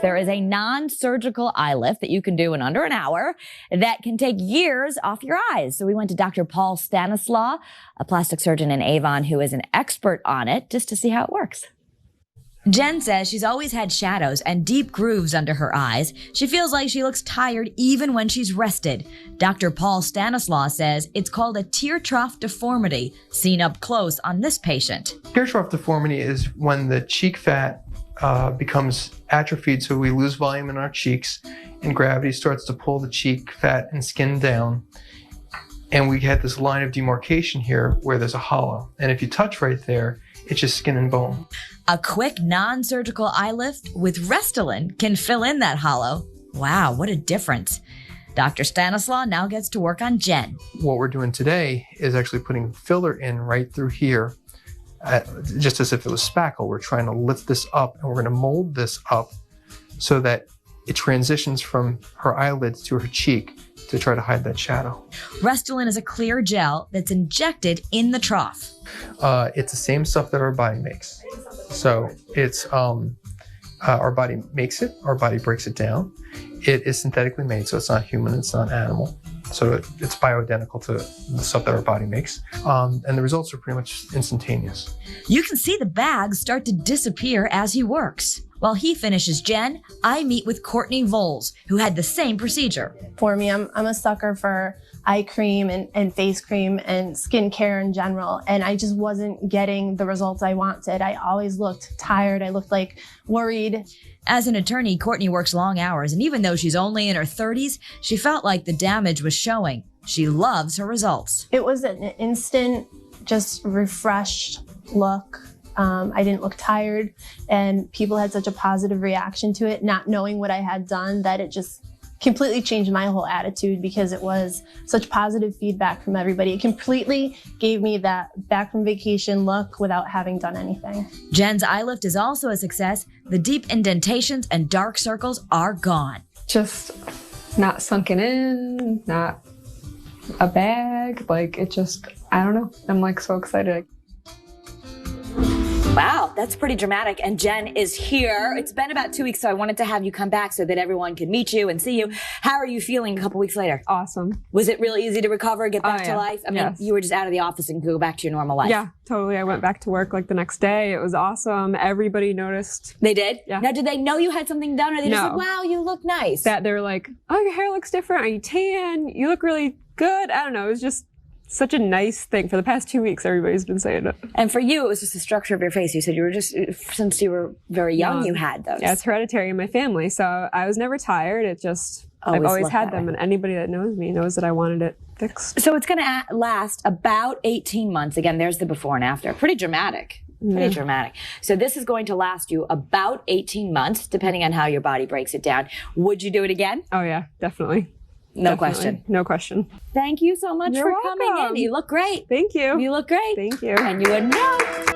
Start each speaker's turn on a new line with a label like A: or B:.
A: there is a non-surgical eye lift that you can do in under an hour that can take years off your eyes. So we went to Dr. Paul Stanislaw, a plastic surgeon in Avon who is an expert on it, just to see how it works. Jen says she's always had shadows and deep grooves under her eyes. She feels like she looks tired even when she's rested. Dr. Paul Stanislaw says it's called a tear trough deformity, seen up close on this patient.
B: Tear trough deformity is when the cheek fat becomes atrophied, so we lose volume in our cheeks, and gravity starts to pull the cheek fat and skin down. And we get this line of demarcation here where there's a hollow. And if you touch right there, it's just skin and bone.
A: A quick non-surgical eye lift with Restylane can fill in that hollow. Wow, what a difference. Dr. Stanislaw now gets to work on Jen.
B: What we're doing today is actually putting filler in right through here, just as if it was spackle. We're trying to lift this up, and we're going to mold this up so that it transitions from her eyelids to her cheek to try to hide that shadow.
A: Restylane is a clear gel that's injected in the trough.
B: It's the same stuff that our body makes. So it's our body makes it, our body breaks it down. It is synthetically made, so it's not human, it's not animal. So it's bioidentical to the stuff that our body makes. And the results are pretty much instantaneous.
A: You can see the bags start to disappear as he works. While he finishes Jen, I meet with Courtney Voles, who had the same procedure.
C: For me, I'm a sucker for eye cream and face cream and skincare in general, and I just wasn't getting the results I wanted. I always looked tired. I looked like worried.
A: As an attorney, Courtney works long hours, and even though she's only in her 30s, she felt like the damage was showing. She loves her results.
C: It was an instant, just refreshed look. I didn't look tired, and people had such a positive reaction to it, not knowing what I had done, that it just completely changed my whole attitude because it was such positive feedback from everybody. It completely gave me that back from vacation look without having done anything.
A: Jen's eye lift is also a success. The deep indentations and dark circles are gone.
D: Just not sunken in, not a bag. Like, it just, I don't know. I'm like so excited.
A: Wow, that's pretty dramatic. And Jen is here. It's been about 2 weeks, so I wanted to have you come back so that everyone could meet you and see you. How are you feeling a couple weeks later?
D: Awesome.
A: Was it really easy to recover, get back to life? I mean,
D: yes.
A: You were just out of the office and go back to your normal life.
D: Yeah, totally. I went back to work like the next day. It was awesome. Everybody noticed.
A: They did?
D: Yeah.
A: Now, did they know you had something done, or they just like, wow, you look nice?
D: That they were like, oh, your hair looks different. Are you tan? You look really good. I don't know. It was just such a nice thing. For the past 2 weeks, everybody's been saying it.
A: And for you, it was just the structure of your face. You said you were just, since you were very young, you had those.
D: Yeah, it's hereditary in my family. So I was never tired. It just, I've always had them. And anybody that knows me knows that I wanted it fixed.
A: So it's going to last about 18 months. Again, there's the before and after. Pretty dramatic. Pretty dramatic. So this is going to last you about 18 months, depending on how your body breaks it down. Would you do it again?
D: Oh, yeah, definitely.
A: No question.
D: No question.
A: Thank you so much for coming in. You look great.
D: Thank you.
A: You look great.
D: Thank you.
A: And you would know.